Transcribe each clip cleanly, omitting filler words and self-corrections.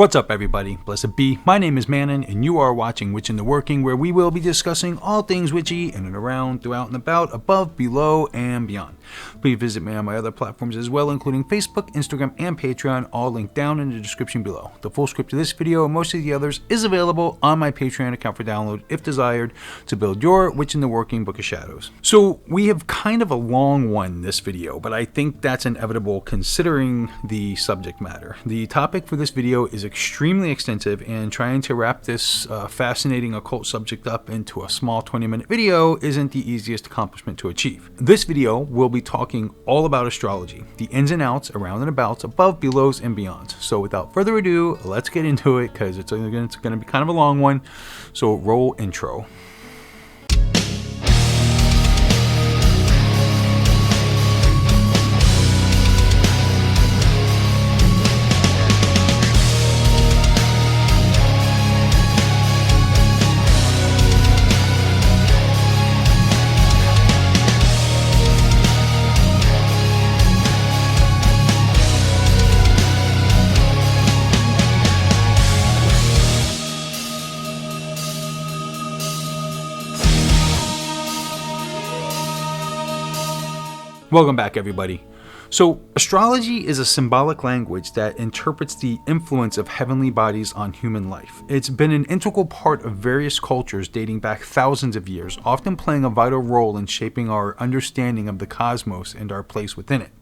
What's up, everybody? Blessed be. My name is Mannun, and you are watching Witch in the Working, where we will be discussing all things witchy in and around, throughout and about, above, below, and beyond. Please visit me on my other platforms as well, including Facebook, Instagram, and Patreon, all linked down in the description below. The full script of this video and most of the others is available on my Patreon account for download, if desired, to build your Witch in the Working Book of Shadows. So we have kind of a long one this video, but I think that's inevitable considering the subject matter. The topic for this video is extremely extensive, and trying to wrap this fascinating occult subject up into a small 20-minute video isn't the easiest accomplishment to achieve. This video will be talking all about astrology, the ins and outs, around and abouts, above, belows, and beyond. So without further ado, let's get into it, because it's going to be kind of a long one. So roll intro. Welcome back, everybody. So, astrology is a symbolic language that interprets the influence of heavenly bodies on human life. It's been an integral part of various cultures dating back thousands of years, often playing a vital role in shaping our understanding of the cosmos and our place within it.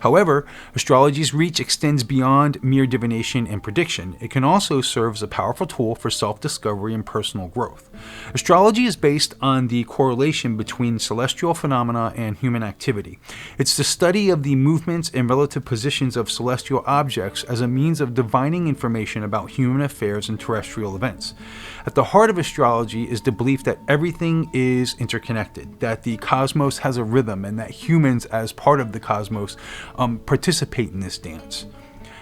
However, astrology's reach extends beyond mere divination and prediction. It can also serve as a powerful tool for self-discovery and personal growth. Astrology is based on the correlation between celestial phenomena and human activity. It's the study of the movements and relative positions of celestial objects as a means of divining information about human affairs and terrestrial events. At the heart of astrology is the belief that everything is interconnected, that the cosmos has a rhythm, and that humans, as part of the cosmos, participate in this dance.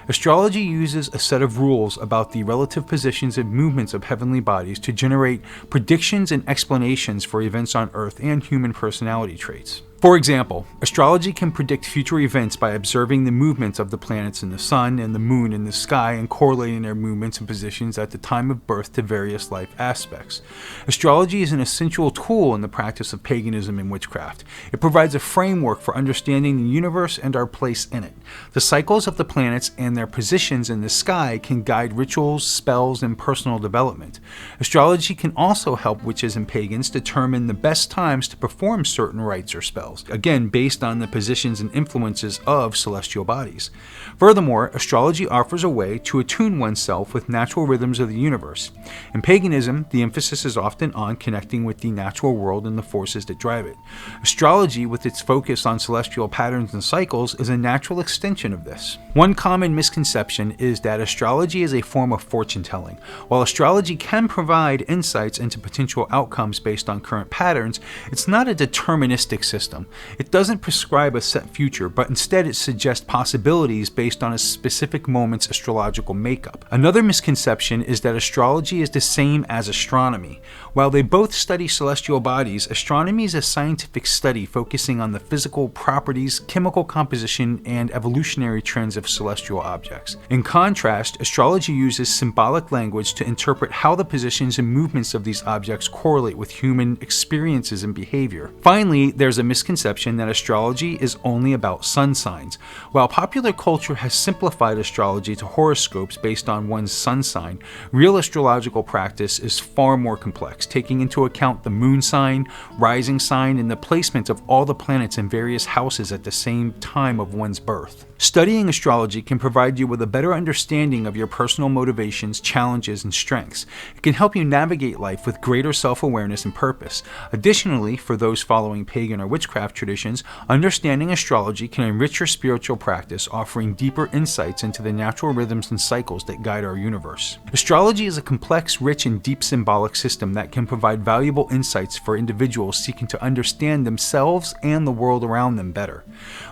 Astrology uses a set of rules about the relative positions and movements of heavenly bodies to generate predictions and explanations for events on Earth and human personality traits. For example, astrology can predict future events by observing the movements of the planets in the sun and the moon in the sky and correlating their movements and positions at the time of birth to various life aspects. Astrology is an essential tool in the practice of paganism and witchcraft. It provides a framework for understanding the universe and our place in it. The cycles of the planets and their positions in the sky can guide rituals, spells, and personal development. Astrology can also help witches and pagans determine the best times to perform certain rites or spells, again based on the positions and influences of celestial bodies. Furthermore, astrology offers a way to attune oneself with natural rhythms of the universe. In paganism, the emphasis is often on connecting with the natural world and the forces that drive it. Astrology, with its focus on celestial patterns and cycles, is a natural extension of this. One common misconception is that astrology is a form of fortune telling. While astrology can provide insights into potential outcomes based on current patterns, it's not a deterministic system. It doesn't prescribe a set future, but instead it suggests possibilities based on a specific moment's astrological makeup. Another misconception is that astrology is the same as astronomy. While they both study celestial bodies, astronomy is a scientific study focusing on the physical properties, chemical composition, and evolutionary trends of celestial objects. In contrast, astrology uses symbolic language to interpret how the positions and movements of these objects correlate with human experiences and behavior. Finally, there's a misconception that astrology is only about sun signs. While popular culture has simplified astrology to horoscopes based on one's sun sign, real astrological practice is far more complex, taking into account the moon sign, rising sign, and the placement of all the planets in various houses at the same time of one's birth. Studying astrology can provide you with a better understanding of your personal motivations, challenges, and strengths. It can help you navigate life with greater self-awareness and purpose. Additionally, for those following pagan or witchcraft traditions, understanding astrology can enrich your spiritual practice, offering deeper insights into the natural rhythms and cycles that guide our universe. Astrology is a complex, rich, and deep symbolic system that can provide valuable insights for individuals seeking to understand themselves and the world around them better.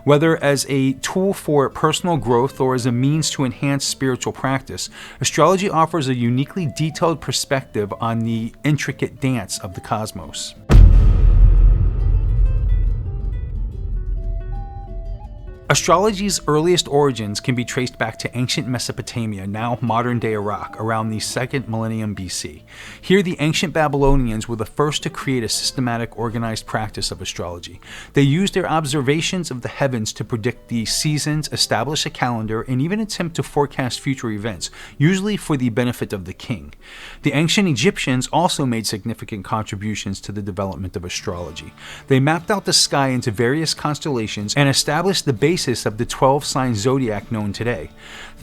Whether as a tool for personal growth or as a means to enhance spiritual practice, astrology offers a uniquely detailed perspective on the intricate dance of the cosmos. Astrology's earliest origins can be traced back to ancient Mesopotamia, now modern-day Iraq, around the 2nd millennium BC. Here, the ancient Babylonians were the first to create a systematic, organized practice of astrology. They used their observations of the heavens to predict the seasons, establish a calendar, and even attempt to forecast future events, usually for the benefit of the king. The ancient Egyptians also made significant contributions to the development of astrology. They mapped out the sky into various constellations and established the basis of the 12-sign zodiac known today.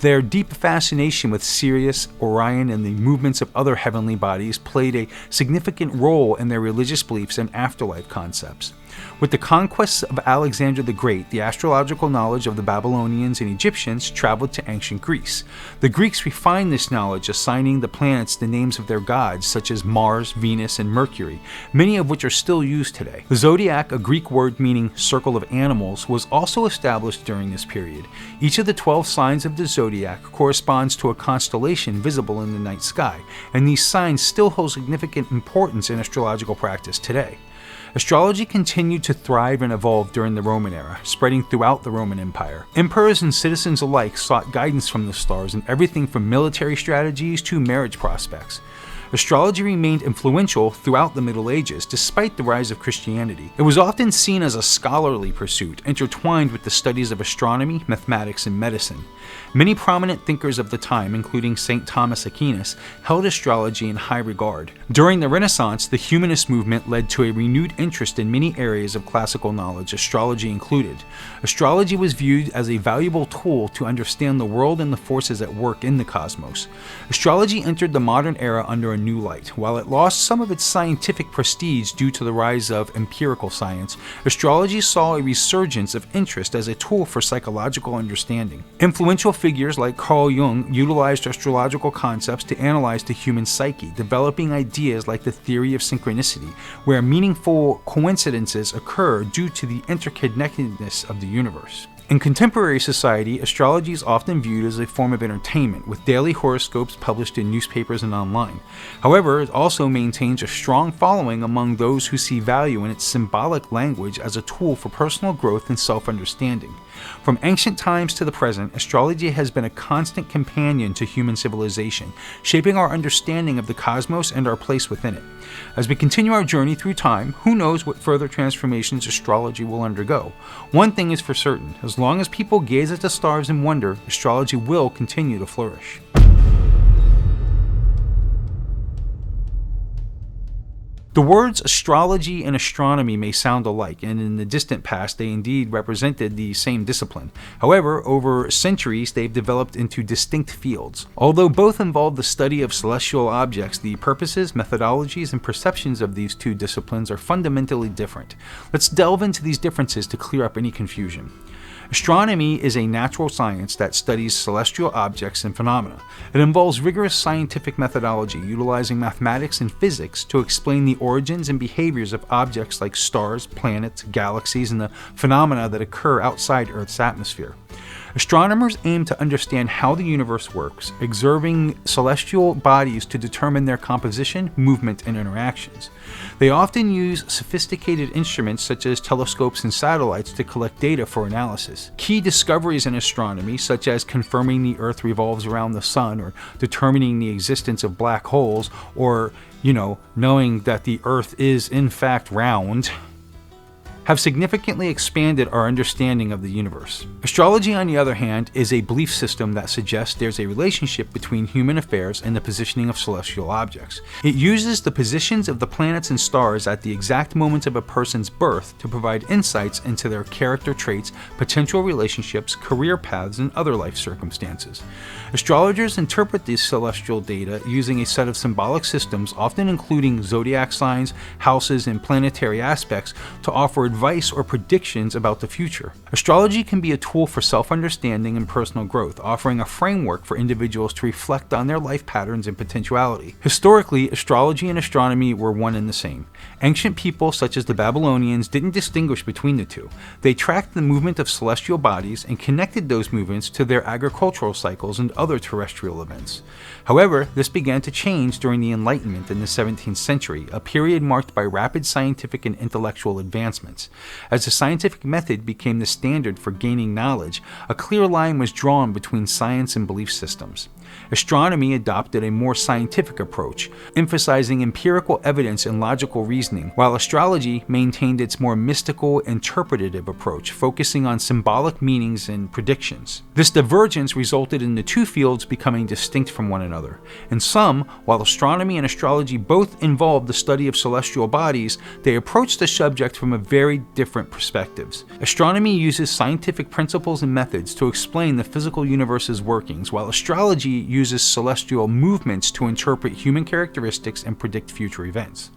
Their deep fascination with Sirius, Orion, and the movements of other heavenly bodies played a significant role in their religious beliefs and afterlife concepts. With the conquests of Alexander the Great, the astrological knowledge of the Babylonians and Egyptians traveled to ancient Greece. The Greeks refined this knowledge, assigning the planets the names of their gods, such as Mars, Venus, and Mercury, many of which are still used today. The zodiac, a Greek word meaning circle of animals, was also established during this period. Each of the 12 signs of the zodiac corresponds to a constellation visible in the night sky, and these signs still hold significant importance in astrological practice today. Astrology continued to thrive and evolve during the Roman era, spreading throughout the Roman Empire. Emperors and citizens alike sought guidance from the stars in everything from military strategies to marriage prospects. Astrology remained influential throughout the Middle Ages, despite the rise of Christianity. It was often seen as a scholarly pursuit, intertwined with the studies of astronomy, mathematics, and medicine. Many prominent thinkers of the time, including St. Thomas Aquinas, held astrology in high regard. During the Renaissance, the humanist movement led to a renewed interest in many areas of classical knowledge, astrology included. Astrology was viewed as a valuable tool to understand the world and the forces at work in the cosmos. Astrology entered the modern era under a new light. While it lost some of its scientific prestige due to the rise of empirical science, astrology saw a resurgence of interest as a tool for psychological understanding. Influential figures like Carl Jung utilized astrological concepts to analyze the human psyche, developing ideas like the theory of synchronicity, where meaningful coincidences occur due to the interconnectedness of the universe. In contemporary society, astrology is often viewed as a form of entertainment, with daily horoscopes published in newspapers and online. However, it also maintains a strong following among those who see value in its symbolic language as a tool for personal growth and self-understanding. From ancient times to the present, astrology has been a constant companion to human civilization, shaping our understanding of the cosmos and our place within it. As we continue our journey through time, who knows what further transformations astrology will undergo? One thing is for certain: as long as people gaze at the stars and wonder, astrology will continue to flourish. The words astrology and astronomy may sound alike, and in the distant past they indeed represented the same discipline. However, over centuries they've developed into distinct fields. Although both involve the study of celestial objects, the purposes, methodologies, and perceptions of these two disciplines are fundamentally different. Let's delve into these differences to clear up any confusion. Astronomy is a natural science that studies celestial objects and phenomena. It involves rigorous scientific methodology, utilizing mathematics and physics to explain the origins and behaviors of objects like stars, planets, galaxies, and the phenomena that occur outside Earth's atmosphere. Astronomers aim to understand how the universe works, observing celestial bodies to determine their composition, movement, and interactions. They often use sophisticated instruments such as telescopes and satellites to collect data for analysis. Key discoveries in astronomy, such as confirming the Earth revolves around the Sun, or determining the existence of black holes, or, knowing that the Earth is in fact round, have significantly expanded our understanding of the universe. Astrology, on the other hand, is a belief system that suggests there's a relationship between human affairs and the positioning of celestial objects. It uses the positions of the planets and stars at the exact moment of a person's birth to provide insights into their character traits, potential relationships, career paths, and other life circumstances. Astrologers interpret these celestial data using a set of symbolic systems, often including zodiac signs, houses, and planetary aspects, to offer advice or predictions about the future. Astrology can be a tool for self-understanding and personal growth, offering a framework for individuals to reflect on their life patterns and potentiality. Historically, astrology and astronomy were one and the same. Ancient people such as the Babylonians didn't distinguish between the two. They tracked the movement of celestial bodies and connected those movements to their agricultural cycles and other terrestrial events. However, this began to change during the Enlightenment in the 17th century, a period marked by rapid scientific and intellectual advancements. science. As the scientific method became the standard for gaining knowledge, a clear line was drawn between science and belief systems. Astronomy adopted a more scientific approach, emphasizing empirical evidence and logical reasoning, while astrology maintained its more mystical, interpretative approach, focusing on symbolic meanings and predictions. This divergence resulted in the two fields becoming distinct from one another. In sum, while astronomy and astrology both involved the study of celestial bodies, they approached the subject from a very different perspectives. Astronomy uses scientific principles and methods to explain the physical universe's workings, while astrology uses celestial movements to interpret human characteristics and predict future events.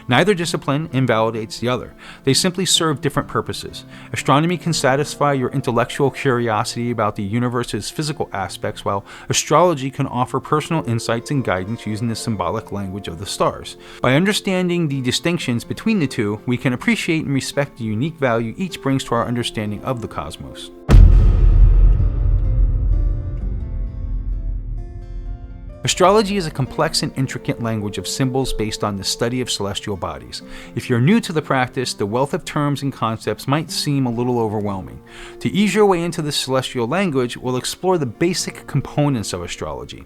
Neither discipline invalidates the other. They simply serve different purposes. Astronomy can satisfy your intellectual curiosity about the universe's physical aspects, while astrology can offer personal insights and guidance using the symbolic language of the stars. By understanding the distinctions between the two, we can appreciate and respect the unique value each brings to our understanding of the cosmos. Astrology is a complex and intricate language of symbols based on the study of celestial bodies. If you're new to the practice, the wealth of terms and concepts might seem a little overwhelming. To ease your way into the celestial language, we'll explore the basic components of astrology: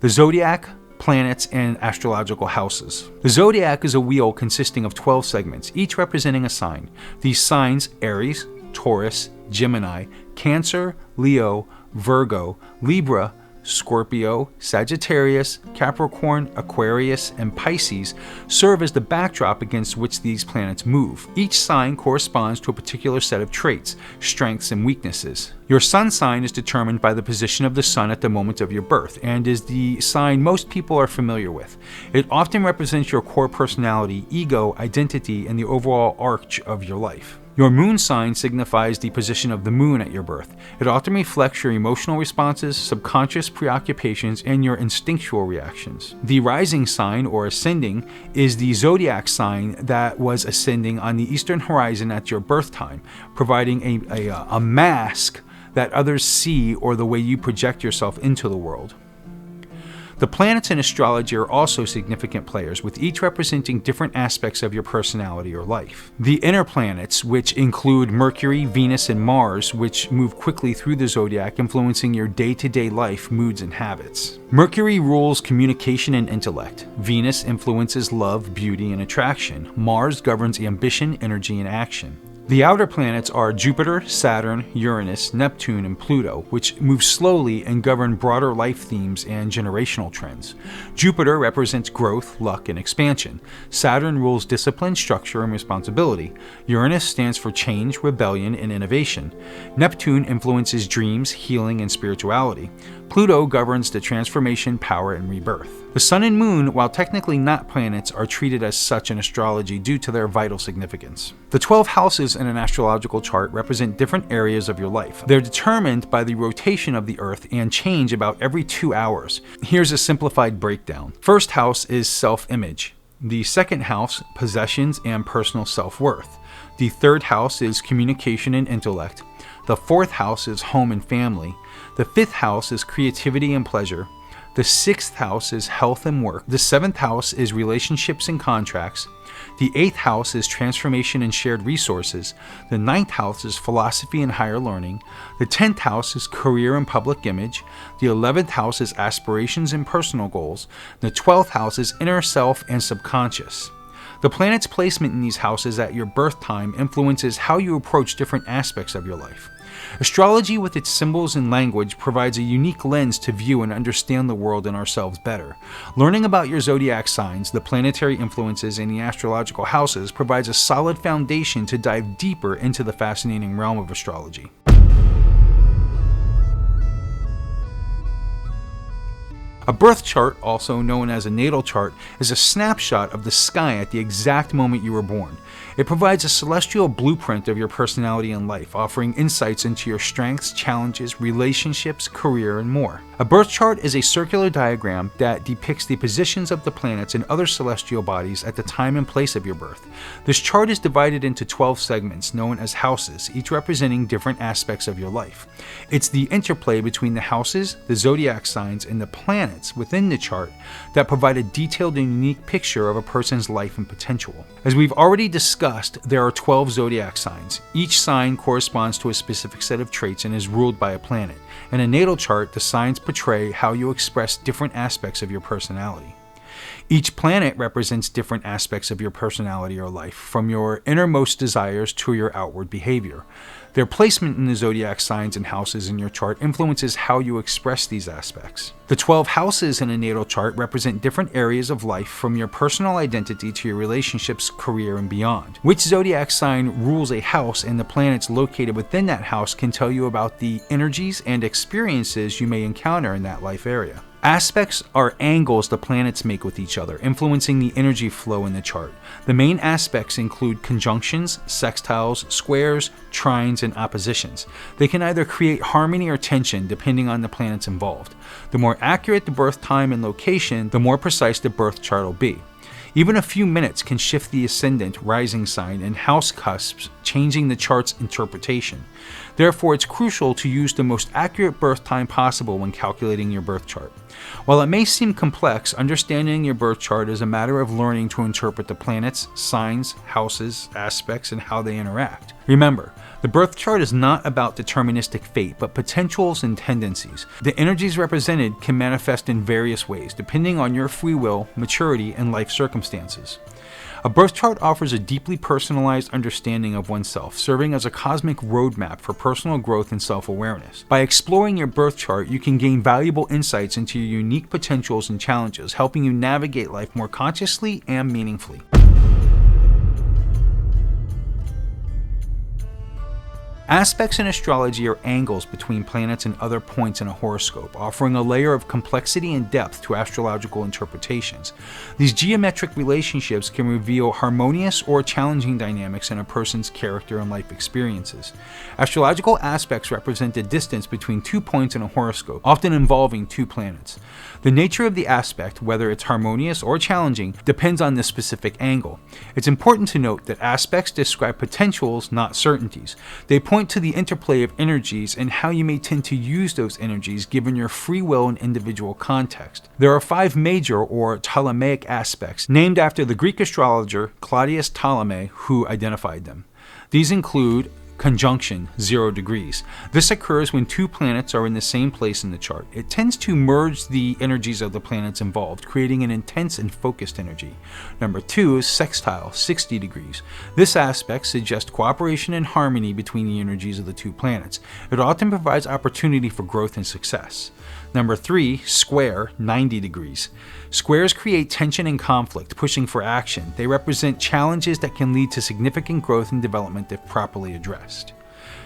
the zodiac, planets, and astrological houses. The zodiac is a wheel consisting of 12 segments, each representing a sign. These signs: Aries, Taurus, Gemini, Cancer, Leo, Virgo, Libra, Scorpio, Sagittarius, Capricorn, Aquarius, and Pisces serve as the backdrop against which these planets move. Each sign corresponds to a particular set of traits, strengths, and weaknesses. Your sun sign is determined by the position of the sun at the moment of your birth, and is the sign most people are familiar with. It often represents your core personality, ego, identity, and the overall arc of your life. Your moon sign signifies the position of the moon at your birth. It often reflects your emotional responses, subconscious preoccupations, and your instinctual reactions. The rising sign, or ascending, is the zodiac sign that was ascending on the eastern horizon at your birth time, providing a mask that others see, or the way you project yourself into the world. The planets in astrology are also significant players, with each representing different aspects of your personality or life. The inner planets, which include Mercury, Venus, and Mars, which move quickly through the zodiac, influencing your day-to-day life, moods, and habits. Mercury rules communication and intellect. Venus influences love, beauty, and attraction. Mars governs ambition, energy, and action. The outer planets are Jupiter, Saturn, Uranus, Neptune, and Pluto, which move slowly and govern broader life themes and generational trends. Jupiter represents growth, luck, and expansion. Saturn rules discipline, structure, and responsibility. Uranus stands for change, rebellion, and innovation. Neptune influences dreams, healing, and spirituality. Pluto governs the transformation, power, and rebirth. The Sun and Moon, while technically not planets, are treated as such in astrology due to their vital significance. The 12 houses in an astrological chart represent different areas of your life. They're determined by the rotation of the Earth and change about every 2 hours. Here's a simplified breakdown. First house is self-image. The second house, possessions and personal self-worth. The third house is communication and intellect. The fourth house is home and family. The fifth house is creativity and pleasure. The sixth house is health and work. The seventh house is relationships and contracts. The eighth house is transformation and shared resources. The ninth house is philosophy and higher learning. The 10th house is career and public image. The 11th house is aspirations and personal goals. The 12th house is inner self and subconscious. The planet's placement in these houses at your birth time influences how you approach different aspects of your life. Astrology, with its symbols and language, provides a unique lens to view and understand the world and ourselves better. Learning about your zodiac signs, the planetary influences, and the astrological houses provides a solid foundation to dive deeper into the fascinating realm of astrology. A birth chart, also known as a natal chart, is a snapshot of the sky at the exact moment you were born. It provides a celestial blueprint of your personality and life, offering insights into your strengths, challenges, relationships, career, and more. A birth chart is a circular diagram that depicts the positions of the planets and other celestial bodies at the time and place of your birth. This chart is divided into 12 segments known as houses, each representing different aspects of your life. It's the interplay between the houses, the zodiac signs, and the planets planets within the chart that provide a detailed and unique picture of a person's life and potential. As we've already discussed, there are 12 zodiac signs. Each sign corresponds to a specific set of traits and is ruled by a planet. In a natal chart, the signs portray how you express different aspects of your personality. Each planet represents different aspects of your personality or life, from your innermost desires to your outward behavior. Their placement in the zodiac signs and houses in your chart influences how you express these aspects. The 12 houses in a natal chart represent different areas of life, from your personal identity to your relationships, career, and beyond. Which zodiac sign rules a house and the planets located within that house can tell you about the energies and experiences you may encounter in that life area. Aspects are angles the planets make with each other, influencing the energy flow in the chart. The main aspects include conjunctions, sextiles, squares, trines, and oppositions. They can either create harmony or tension depending on the planets involved. The more accurate the birth time and location, the more precise the birth chart will be. Even a few minutes can shift the ascendant, rising sign, and house cusps, changing the chart's interpretation. Therefore, it's crucial to use the most accurate birth time possible when calculating your birth chart. While it may seem complex, understanding your birth chart is a matter of learning to interpret the planets, signs, houses, aspects, and how they interact. Remember, the birth chart is not about deterministic fate, but potentials and tendencies. The energies represented can manifest in various ways, depending on your free will, maturity, and life circumstances. A birth chart offers a deeply personalized understanding of oneself, serving as a cosmic roadmap for personal growth and self-awareness. By exploring your birth chart, you can gain valuable insights into your unique potentials and challenges, helping you navigate life more consciously and meaningfully. Aspects in astrology are angles between planets and other points in a horoscope, offering a layer of complexity and depth to astrological interpretations. These geometric relationships can reveal harmonious or challenging dynamics in a person's character and life experiences. Astrological aspects represent the distance between 2 points in a horoscope, often involving 2 planets. The nature of the aspect, whether it's harmonious or challenging, depends on the specific angle. It's important to note that aspects describe potentials, not certainties. They point to the interplay of energies and how you may tend to use those energies given your free will and individual context. There are 5 major or Ptolemaic aspects, named after the Greek astrologer Claudius Ptolemy, who identified them. These include conjunction, 0 degrees. This occurs when 2 planets are in the same place in the chart. It tends to merge the energies of the planets involved, creating an intense and focused energy. Number 2 is sextile, 60 degrees. This aspect suggests cooperation and harmony between the energies of the 2 planets. It often provides opportunity for growth and success. Number 3, square, 90 degrees. Squares create tension and conflict, pushing for action. They represent challenges that can lead to significant growth and development if properly addressed.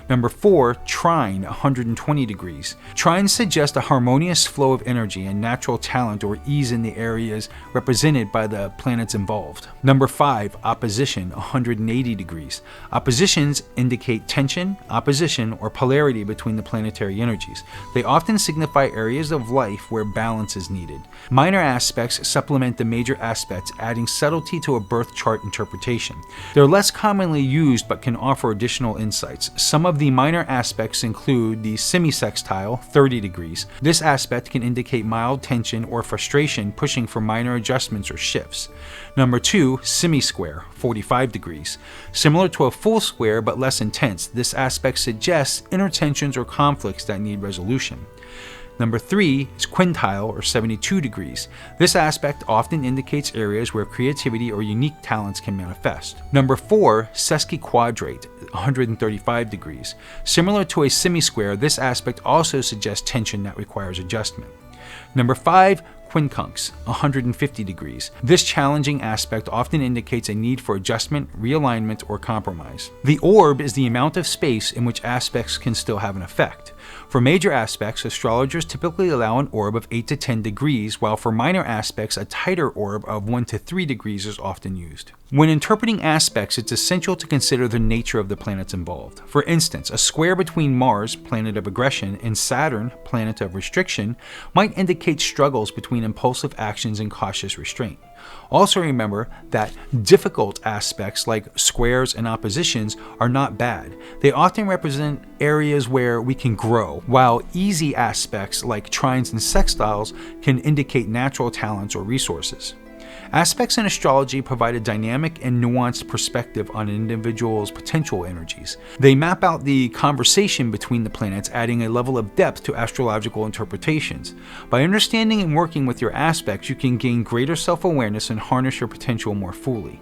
Number 4, trine, 120 degrees. Trines suggest a harmonious flow of energy and natural talent or ease in the areas represented by the planets involved. Number 5, opposition, 180 degrees. Oppositions indicate tension, opposition, or polarity between the planetary energies. They often signify areas of life where balance is needed. Minor aspects supplement the major aspects, adding subtlety to a birth chart interpretation. They're less commonly used but can offer additional insights. Some of the minor aspects include the semisextile, 30 degrees. This aspect can indicate mild tension or frustration, pushing for minor adjustments or shifts. Number 2, semisquare, 45 degrees. Similar to a full square but less intense, this aspect suggests inner tensions or conflicts that need resolution. Number 3 is quintile, or 72 degrees. This aspect often indicates areas where creativity or unique talents can manifest. Number 4, sesquiquadrate, 135 degrees. Similar to a semisquare, this aspect also suggests tension that requires adjustment. Number 5, quincunx, 150 degrees. This challenging aspect often indicates a need for adjustment, realignment, or compromise. The orb is the amount of space in which aspects can still have an effect. For major aspects, astrologers typically allow an orb of 8 to 10 degrees, while for minor aspects, a tighter orb of 1 to 3 degrees is often used. When interpreting aspects, it's essential to consider the nature of the planets involved. For instance, a square between Mars, planet of aggression, and Saturn, planet of restriction, might indicate struggles between impulsive actions and cautious restraint. Also remember that difficult aspects like squares and oppositions are not bad. They often represent areas where we can grow, while easy aspects like trines and sextiles can indicate natural talents or resources. Aspects in astrology provide a dynamic and nuanced perspective on an individual's potential energies. They map out the conversation between the planets, adding a level of depth to astrological interpretations. By understanding and working with your aspects, you can gain greater self-awareness and harness your potential more fully.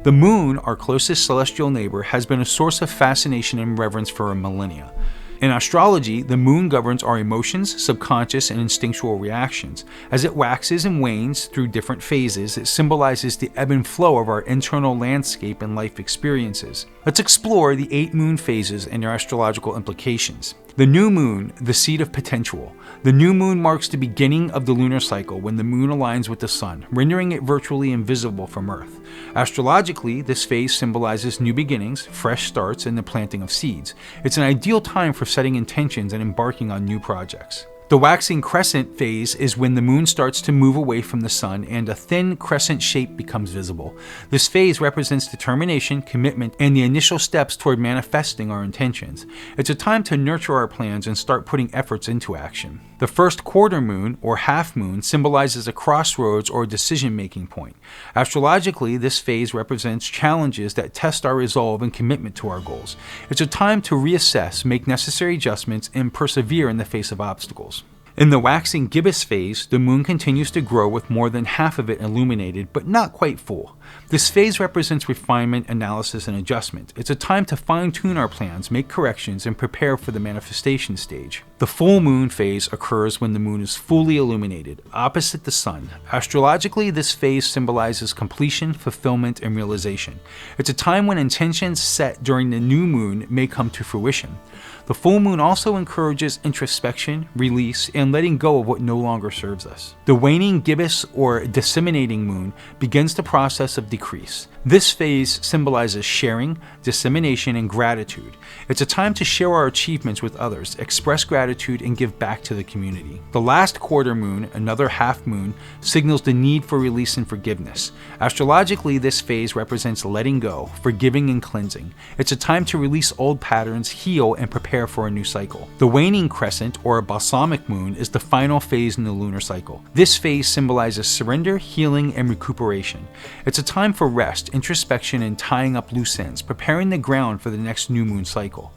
The moon, our closest celestial neighbor, has been a source of fascination and reverence for a millennia. In astrology, the moon governs our emotions, subconscious, and instinctual reactions. As it waxes and wanes through different phases, it symbolizes the ebb and flow of our internal landscape and life experiences. Let's explore the 8 moon phases and their astrological implications. The new moon, the seed of potential. The new moon marks the beginning of the lunar cycle when the moon aligns with the sun, rendering it virtually invisible from Earth. Astrologically, this phase symbolizes new beginnings, fresh starts, and the planting of seeds. It's an ideal time for setting intentions and embarking on new projects. The waxing crescent phase is when the moon starts to move away from the sun and a thin crescent shape becomes visible. This phase represents determination, commitment, and the initial steps toward manifesting our intentions. It's a time to nurture our plans and start putting efforts into action. The first quarter moon, or half moon, symbolizes a crossroads or decision-making point. Astrologically, this phase represents challenges that test our resolve and commitment to our goals. It's a time to reassess, make necessary adjustments, and persevere in the face of obstacles. In the waxing gibbous phase, the moon continues to grow with more than half of it illuminated, but not quite full. This phase represents refinement, analysis, and adjustment. It's a time to fine-tune our plans, make corrections, and prepare for the manifestation stage. The full moon phase occurs when the moon is fully illuminated, opposite the sun. Astrologically, this phase symbolizes completion, fulfillment, and realization. It's a time when intentions set during the new moon may come to fruition. The full moon also encourages introspection, release, and letting go of what no longer serves us. The waning gibbous or disseminating moon begins the process of decrease. This phase symbolizes sharing, dissemination, and gratitude. It's a time to share our achievements with others, express gratitude, and give back to the community. The last quarter moon, another half moon, signals the need for release and forgiveness. Astrologically, this phase represents letting go, forgiving, and cleansing. It's a time to release old patterns, heal, and prepare for a new cycle. The waning crescent, or balsamic moon, is the final phase in the lunar cycle. This phase symbolizes surrender, healing, and recuperation. It's a time for rest, introspection, and tying up loose ends, preparing the ground for the next new moon cycle.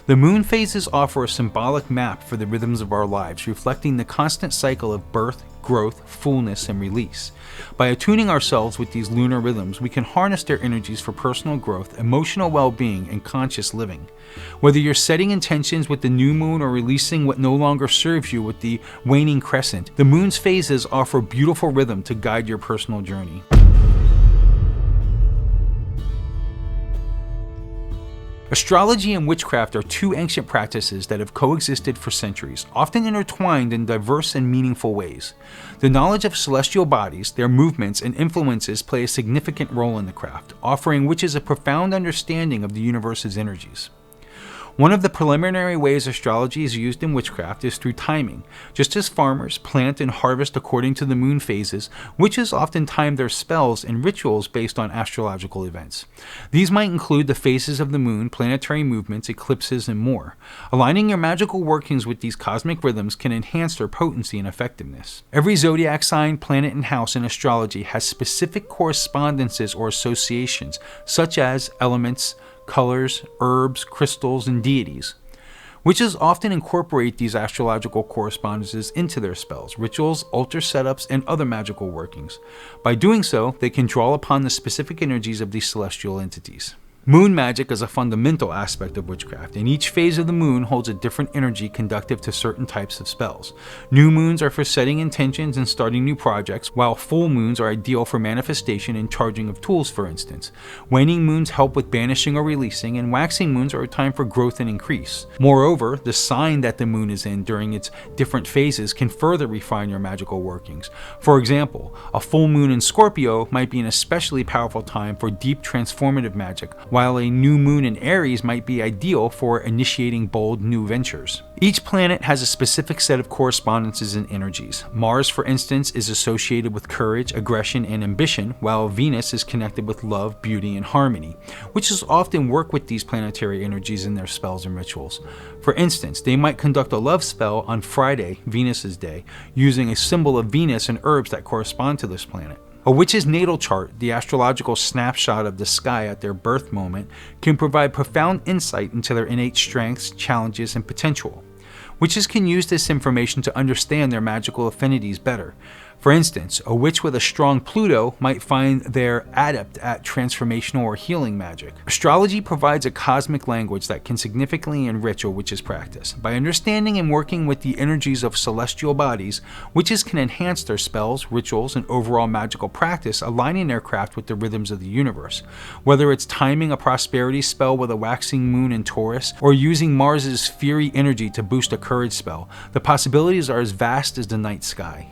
The moon phases offer a symbolic map for the rhythms of our lives, reflecting the constant cycle of birth, growth, fullness, and release. By attuning ourselves with these lunar rhythms, we can harness their energies for personal growth, emotional well-being, and conscious living. Whether you're setting intentions with the new moon or releasing what no longer serves you with the waning crescent, the moon's phases offer beautiful rhythm to guide your personal journey. Astrology and witchcraft are two ancient practices that have coexisted for centuries, often intertwined in diverse and meaningful ways. The knowledge of celestial bodies, their movements, and influences play a significant role in the craft, offering witches a profound understanding of the universe's energies. One of the preliminary ways astrology is used in witchcraft is through timing. Just as farmers plant and harvest according to the moon phases, witches often time their spells and rituals based on astrological events. These might include the phases of the moon, planetary movements, eclipses, and more. Aligning your magical workings with these cosmic rhythms can enhance their potency and effectiveness. Every zodiac sign, planet, and house in astrology has specific correspondences or associations, such as elements, colors, herbs, crystals, and deities. Witches often incorporate these astrological correspondences into their spells, rituals, altar setups, and other magical workings. By doing so, they can draw upon the specific energies of these celestial entities. Moon magic is a fundamental aspect of witchcraft, and each phase of the moon holds a different energy conducive to certain types of spells. New moons are for setting intentions and starting new projects, while full moons are ideal for manifestation and charging of tools, for instance. Waning moons help with banishing or releasing, and waxing moons are a time for growth and increase. Moreover, the sign that the moon is in during its different phases can further refine your magical workings. For example, a full moon in Scorpio might be an especially powerful time for deep transformative magic, while a new moon in Aries might be ideal for initiating bold new ventures. Each planet has a specific set of correspondences and energies. Mars, for instance, is associated with courage, aggression, and ambition, while Venus is connected with love, beauty, and harmony, witches often work with these planetary energies in their spells and rituals. For instance, they might conduct a love spell on Friday, Venus's day, using a symbol of Venus and herbs that correspond to this planet. A witch's natal chart, the astrological snapshot of the sky at their birth moment, can provide profound insight into their innate strengths, challenges, and potential. Witches can use this information to understand their magical affinities better. For instance, a witch with a strong Pluto might find they're adept at transformational or healing magic. Astrology provides a cosmic language that can significantly enrich a witch's practice. By understanding and working with the energies of celestial bodies, witches can enhance their spells, rituals, and overall magical practice, aligning their craft with the rhythms of the universe. Whether it's timing a prosperity spell with a waxing moon in Taurus, or using Mars's fiery energy to boost a courage spell, the possibilities are as vast as the night sky.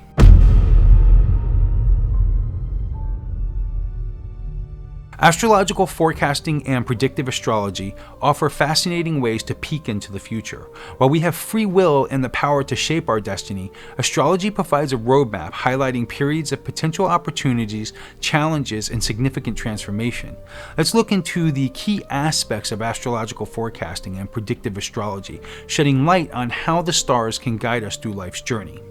Astrological forecasting and predictive astrology offer fascinating ways to peek into the future. While we have free will and the power to shape our destiny, astrology provides a roadmap highlighting periods of potential opportunities, challenges, and significant transformation. Let's look into the key aspects of astrological forecasting and predictive astrology, shedding light on how the stars can guide us through life's journey.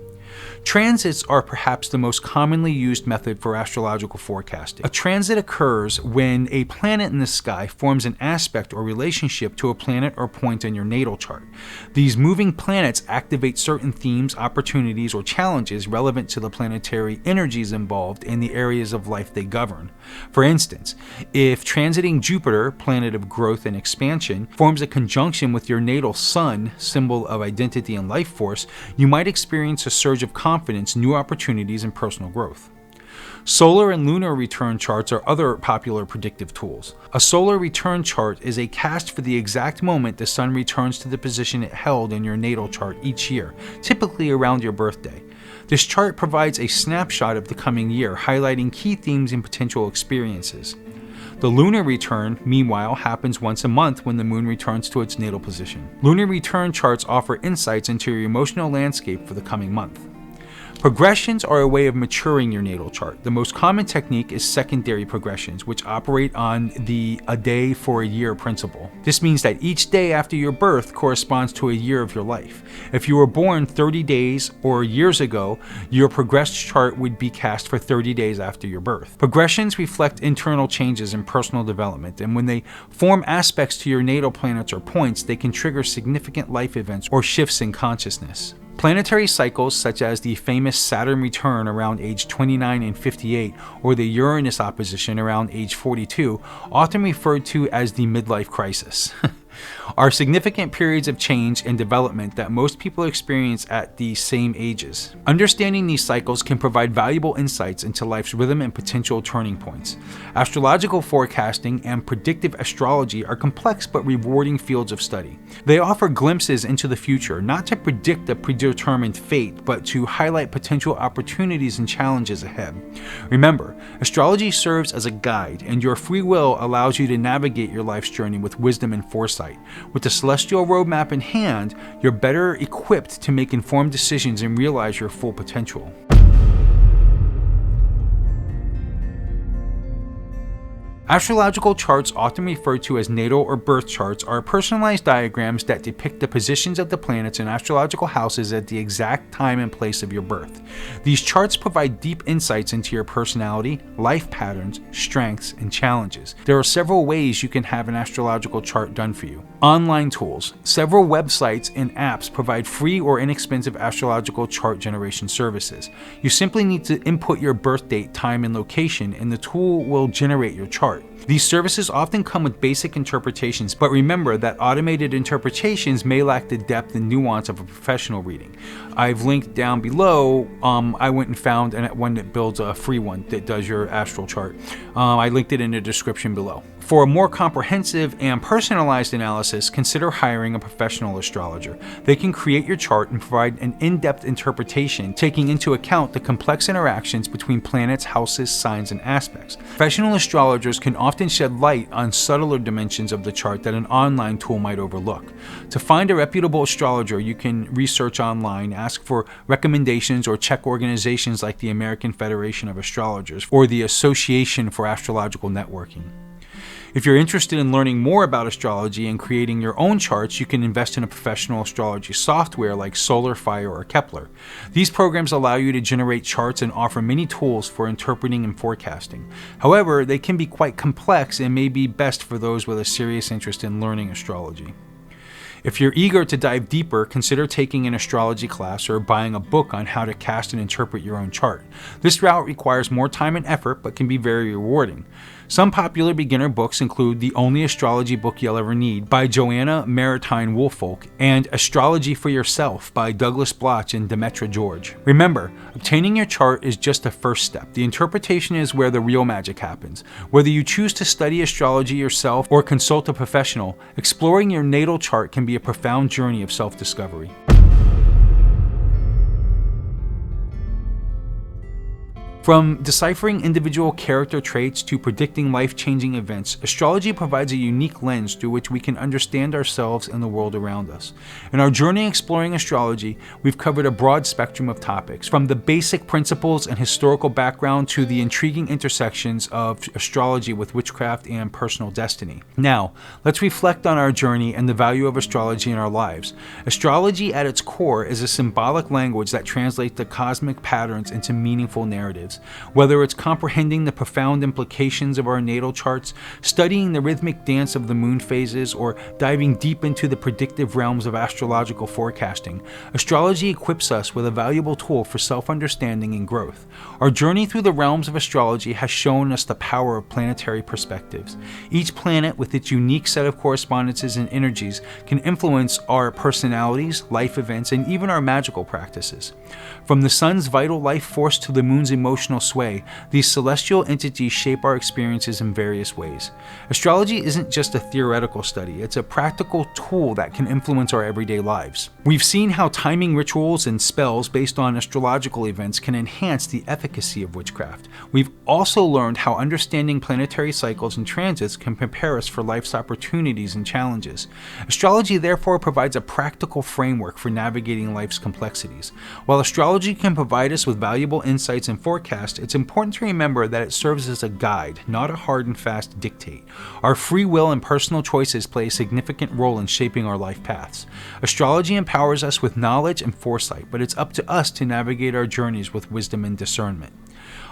Transits are perhaps the most commonly used method for astrological forecasting. A transit occurs when a planet in the sky forms an aspect or relationship to a planet or point in your natal chart. These moving planets activate certain themes, opportunities, or challenges relevant to the planetary energies involved in the areas of life they govern. For instance, if transiting Jupiter, planet of growth and expansion, forms a conjunction with your natal sun, symbol of identity and life force, you might experience a surge of confidence, new opportunities, and personal growth. Solar and lunar return charts are other popular predictive tools. A solar return chart is a cast for the exact moment the sun returns to the position it held in your natal chart each year, typically around your birthday. This chart provides a snapshot of the coming year, highlighting key themes and potential experiences. The lunar return, meanwhile, happens once a month when the moon returns to its natal position. Lunar return charts offer insights into your emotional landscape for the coming month. Progressions are a way of maturing your natal chart. The most common technique is secondary progressions, which operate on the a day for a year principle. This means that each day after your birth corresponds to a year of your life. If you were born 30 days or years ago, your progressed chart would be cast for 30 days after your birth. Progressions reflect internal changes in personal development, and when they form aspects to your natal planets or points, they can trigger significant life events or shifts in consciousness. Planetary cycles such as the famous Saturn return around age 29 and 58 or the Uranus opposition around age 42, often referred to as the midlife crisis, are significant periods of change and development that most people experience at the same ages. Understanding these cycles can provide valuable insights into life's rhythm and potential turning points. Astrological forecasting and predictive astrology are complex but rewarding fields of study. They offer glimpses into the future, not to predict a predetermined fate, but to highlight potential opportunities and challenges ahead. Remember, astrology serves as a guide, and your free will allows you to navigate your life's journey with wisdom and foresight. With the celestial roadmap in hand, you're better equipped to make informed decisions and realize your full potential. Astrological charts, often referred to as natal or birth charts, are personalized diagrams that depict the positions of the planets in astrological houses at the exact time and place of your birth. These charts provide deep insights into your personality, life patterns, strengths, and challenges. There are several ways you can have an astrological chart done for you. Online tools. Several websites and apps provide free or inexpensive astrological chart generation services. You simply need to input your birth date, time, and location, and the tool will generate your chart. These services often come with basic interpretations, but remember that automated interpretations may lack the depth and nuance of a professional reading. I've linked down below, I went and found one that builds a free one that does your astral chart. I linked it in the description below. For a more comprehensive and personalized analysis, consider hiring a professional astrologer. They can create your chart and provide an in-depth interpretation, taking into account the complex interactions between planets, houses, signs, and aspects. Professional astrologers can often often shed light on subtler dimensions of the chart that an online tool might overlook. To find a reputable astrologer, you can research online, ask for recommendations, or check organizations like the American Federation of Astrologers or the Association for Astrological Networking. If you're interested in learning more about astrology and creating your own charts, you can invest in a professional astrology software like SolarFire or Kepler. These programs allow you to generate charts and offer many tools for interpreting and forecasting. However, they can be quite complex and may be best for those with a serious interest in learning astrology. If you're eager to dive deeper, consider taking an astrology class or buying a book on how to cast and interpret your own chart. This route requires more time and effort, but can be very rewarding. Some popular beginner books include The Only Astrology Book You'll Ever Need by Joanna Maritime Woolfolk and Astrology for Yourself by Douglas Bloch and Demetra George. Remember, obtaining your chart is just a first step. The interpretation is where the real magic happens. Whether you choose to study astrology yourself or consult a professional, exploring your natal chart can be a profound journey of self-discovery. From deciphering individual character traits to predicting life-changing events, astrology provides a unique lens through which we can understand ourselves and the world around us. In our journey exploring astrology, we've covered a broad spectrum of topics, from the basic principles and historical background to the intriguing intersections of astrology with witchcraft and personal destiny. Now, let's reflect on our journey and the value of astrology in our lives. Astrology at its core is a symbolic language that translates the cosmic patterns into meaningful narratives. Whether it's comprehending the profound implications of our natal charts, studying the rhythmic dance of the moon phases, or diving deep into the predictive realms of astrological forecasting, astrology equips us with a valuable tool for self-understanding and growth. Our journey through the realms of astrology has shown us the power of planetary perspectives. Each planet, with its unique set of correspondences and energies, can influence our personalities, life events, and even our magical practices. From the sun's vital life force to the moon's emotional sway, these celestial entities shape our experiences in various ways. Astrology isn't just a theoretical study, it's a practical tool that can influence our everyday lives. We've seen how timing rituals and spells based on astrological events can enhance the efficacy of witchcraft. We've also learned how understanding planetary cycles and transits can prepare us for life's opportunities and challenges. Astrology therefore provides a practical framework for navigating life's complexities. While astrology can provide us with valuable insights and forecasts, it's important to remember that it serves as a guide, not a hard and fast dictate. Our free will and personal choices play a significant role in shaping our life paths. Astrology empowers us with knowledge and foresight, but it's up to us to navigate our journeys with wisdom and discernment.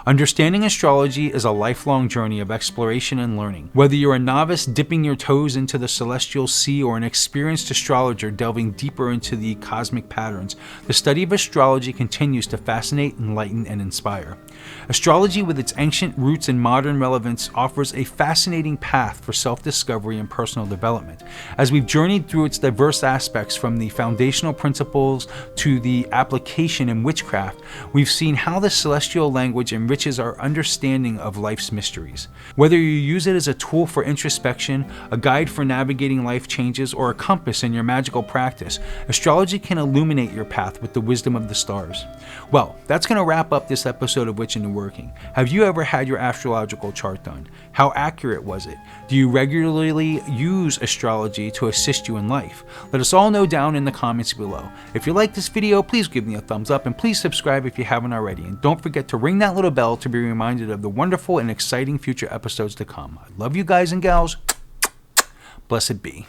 Understanding astrology is a lifelong journey of exploration and learning. Whether you're a novice dipping your toes into the celestial sea or an experienced astrologer delving deeper into the cosmic patterns, the study of astrology continues to fascinate, enlighten, and inspire. Astrology, with its ancient roots and modern relevance, offers a fascinating path for self-discovery and personal development. As we've journeyed through its diverse aspects, from the foundational principles to the application in witchcraft, we've seen how the celestial language enriches our understanding of life's mysteries. Whether you use it as a tool for introspection, a guide for navigating life changes, or a compass in your magical practice, astrology can illuminate your path with the wisdom of the stars. Well, that's going to wrap up this episode of Witch into Working. Have you ever had your astrological chart done? How accurate was it? Do you regularly use astrology to assist you in life? Let us all know down in the comments below. If you like this video, please give me a thumbs up and please subscribe if you haven't already. And don't forget to ring that little bell to be reminded of the wonderful and exciting future episodes to come. I love you guys and gals. Blessed be.